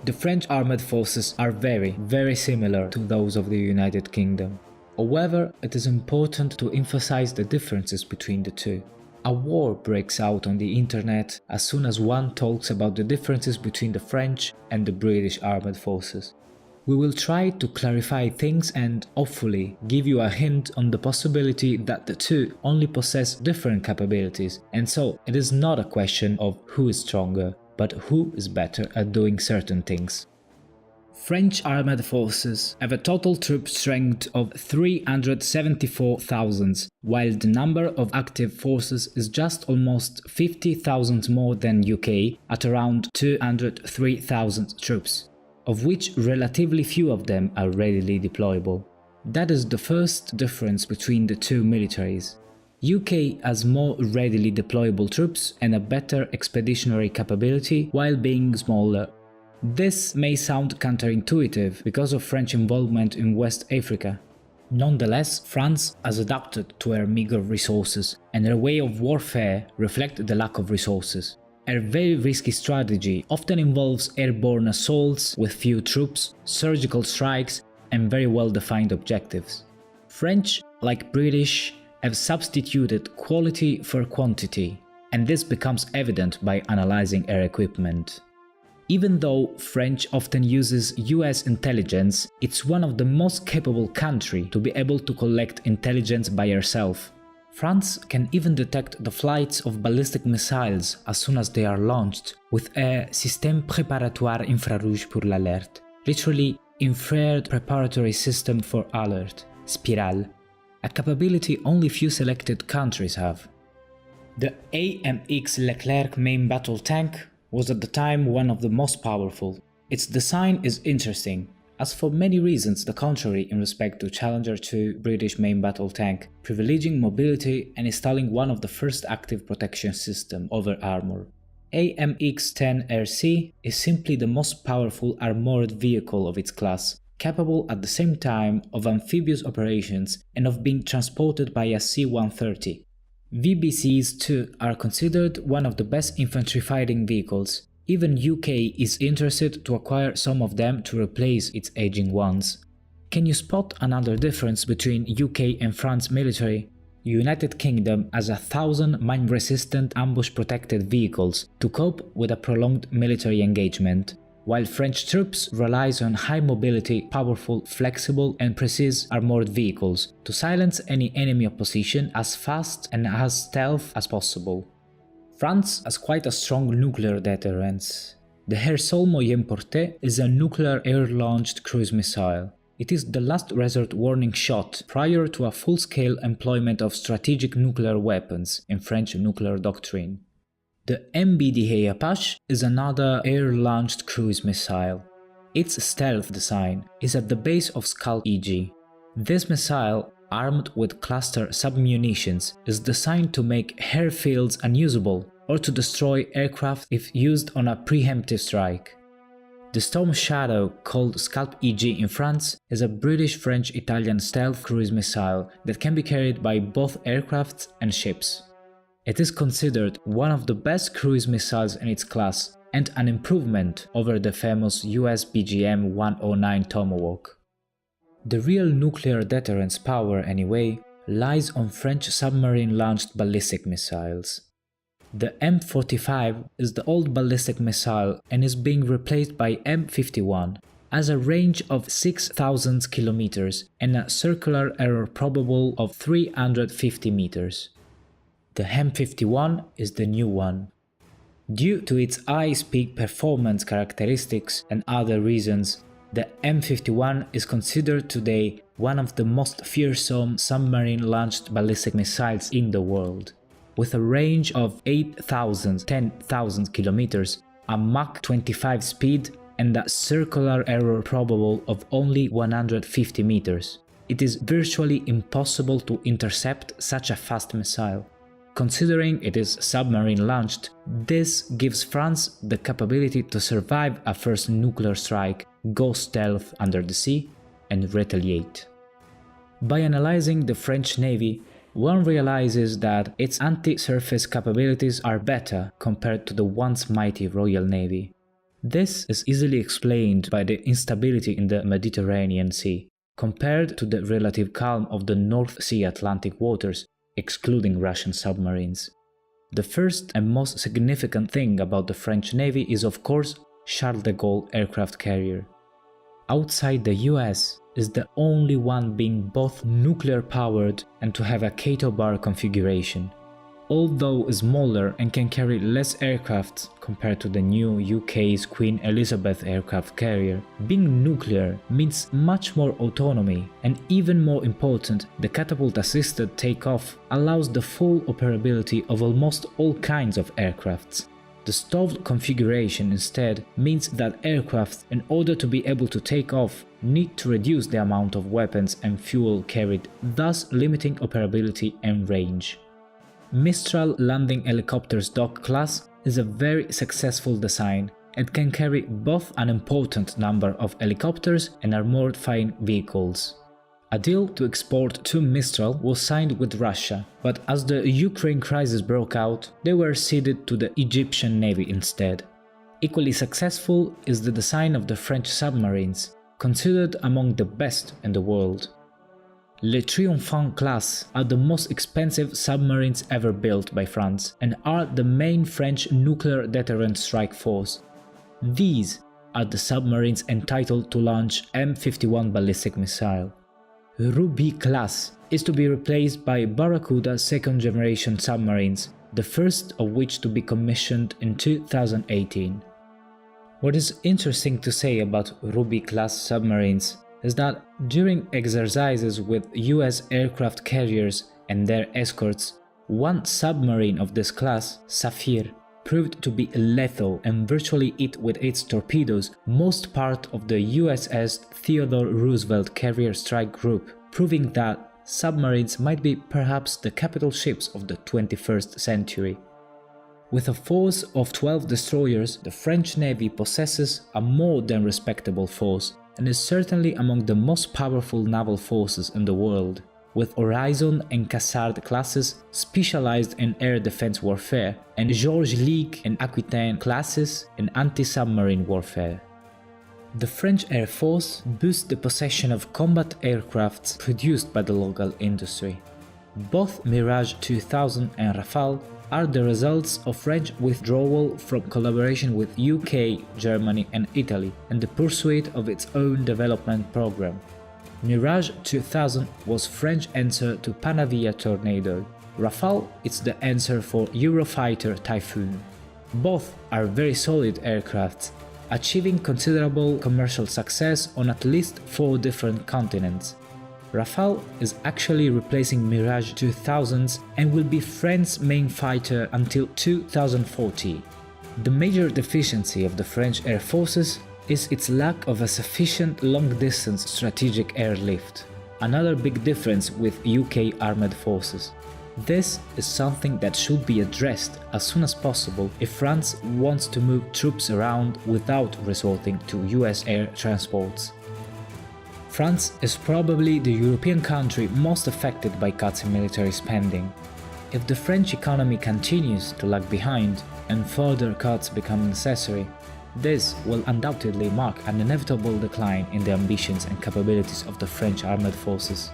The French armed forces are very similar to those of the United Kingdom. However, it is important to emphasize the differences between the two. A war breaks out on the internet as soon as one talks about the differences between the French and the British armed forces. We will try to clarify things and hopefully give you a hint on the possibility that the two only possess different capabilities, and so it is not a question of who is stronger, but who is better at doing certain things. French armed forces have a total troop strength of 374,000, while the number of active forces is just almost 50,000 more than UK at around 203,000 troops, of which relatively few of them are readily deployable. That is the first difference between the two militaries. UK has more readily deployable troops and a better expeditionary capability while being smaller. This may sound counterintuitive because of French involvement in West Africa. Nonetheless, France has adapted to her meager resources, and her way of warfare reflects the lack of resources. Her very risky strategy often involves airborne assaults with few troops, surgical strikes, and very well-defined objectives. French, like British, have substituted quality for quantity, and this becomes evident by analyzing her equipment. Even though French often uses US intelligence, it's one of the most capable countries to be able to collect intelligence by herself. France can even detect the flights of ballistic missiles as soon as they are launched with a Système Préparatoire Infrarouge pour l'Alerte, literally Infrared Preparatory System for Alert, Spirale, a capability only few selected countries have. The AMX Leclerc main battle tank was at the time one of the most powerful. Its design is interesting, as for many reasons the contrary in respect to Challenger 2 British main battle tank, privileging mobility and installing one of the first active protection system over armor. AMX-10RC is simply the most powerful armored vehicle of its class, capable at the same time of amphibious operations and of being transported by a C-130. VBCs too are considered one of the best infantry fighting vehicles. Even UK is interested to acquire some of them to replace its aging ones. Can you spot another difference between UK and France military? United Kingdom has 1,000 mine-resistant ambush-protected vehicles to cope with a prolonged military engagement, while French troops relies on high-mobility, powerful, flexible and precise armored vehicles to silence any enemy opposition as fast and as stealth as possible. France has quite a strong nuclear deterrence. The Air-Sol Moyenne Portée is a nuclear air-launched cruise missile. It is the last resort warning shot prior to a full-scale employment of strategic nuclear weapons in French nuclear doctrine. The MBDA Apache is another air-launched cruise missile. Its stealth design is at the base of Scalp EG. This missile, armed with cluster submunitions, is designed to make airfields unusable or to destroy aircraft if used on a preemptive strike. The Storm Shadow, called Scalp EG in France, is a British-French-Italian stealth cruise missile that can be carried by both aircraft and ships. It is considered one of the best cruise missiles in its class and an improvement over the famous US BGM-109 Tomahawk. The real nuclear deterrence power, anyway, lies on French submarine-launched ballistic missiles. The M45 is the old ballistic missile and is being replaced by M51, has a range of 6,000 kilometers and a circular error probable of 350 meters. The M51 is the new one. Due to its high-speed performance characteristics and other reasons, the M51 is considered today one of the most fearsome submarine-launched ballistic missiles in the world. With a range of 8,000–10,000 kilometers, a Mach 25 speed and a circular error probable of only 150 meters. It is virtually impossible to intercept such a fast missile. Considering it is submarine-launched, this gives France the capability to survive a first nuclear strike, go stealth under the sea, and retaliate. By analyzing the French Navy, one realizes that its anti-surface capabilities are better compared to the once mighty Royal Navy. This is easily explained by the instability in the Mediterranean Sea, compared to the relative calm of the North Sea Atlantic waters, excluding Russian submarines. The first and most significant thing about the French Navy is of course Charles de Gaulle aircraft carrier. Outside the US, is the only one being both nuclear powered and to have a Cato bar configuration. Although smaller and can carry less aircraft compared to the new UK's Queen Elizabeth aircraft carrier, being nuclear means much more autonomy, and even more important, the catapult-assisted takeoff allows the full operability of almost all kinds of aircrafts. The stalled configuration instead means that aircraft, in order to be able to take off, need to reduce the amount of weapons and fuel carried, thus limiting operability and range. Mistral landing helicopters Dock class is a very successful design and can carry both an important number of helicopters and armored fighting vehicles. A deal to export 2 Mistral was signed with Russia, but as the Ukraine crisis broke out, they were ceded to the Egyptian Navy instead. Equally successful is the design of the French submarines, considered among the best in the world. Le Triomphant class are the most expensive submarines ever built by France and are the main French nuclear deterrent strike force. These are the submarines entitled to launch M51 Ballistic missile. Ruby class is to be replaced by Barracuda second-generation submarines, the first of which to be commissioned in 2018. What is interesting to say about Ruby class submarines is that during exercises with US aircraft carriers and their escorts, one submarine of this class, Sapphire, proved to be lethal and virtually hit with its torpedoes most part of the USS Theodore Roosevelt carrier strike group, proving that submarines might be perhaps the capital ships of the 21st century. With a force of 12 destroyers, the French Navy possesses a more than respectable force, and is certainly among the most powerful naval forces in the world, with Horizon and Cassard classes specialized in air defense warfare, and Georges Ligue and Aquitaine classes in anti-submarine warfare. The French Air Force boasts the possession of combat aircrafts produced by the local industry. Both Mirage 2000 and Rafale are the results of French withdrawal from collaboration with UK, Germany and Italy and the pursuit of its own development program. Mirage 2000 was French answer to Panavia Tornado. Rafale is the answer for Eurofighter Typhoon. Both are very solid aircrafts, achieving considerable commercial success on at least 4 different continents. Rafale is actually replacing Mirage 2000s and will be France's main fighter until 2040. The major deficiency of the French Air Forces is its lack of a sufficient long-distance strategic airlift, another big difference with UK armed forces. This is something that should be addressed as soon as possible if France wants to move troops around without resorting to US air transports. France is probably the European country most affected by cuts in military spending. If the French economy continues to lag behind and further cuts become necessary, this will undoubtedly mark an inevitable decline in the ambitions and capabilities of the French armed forces.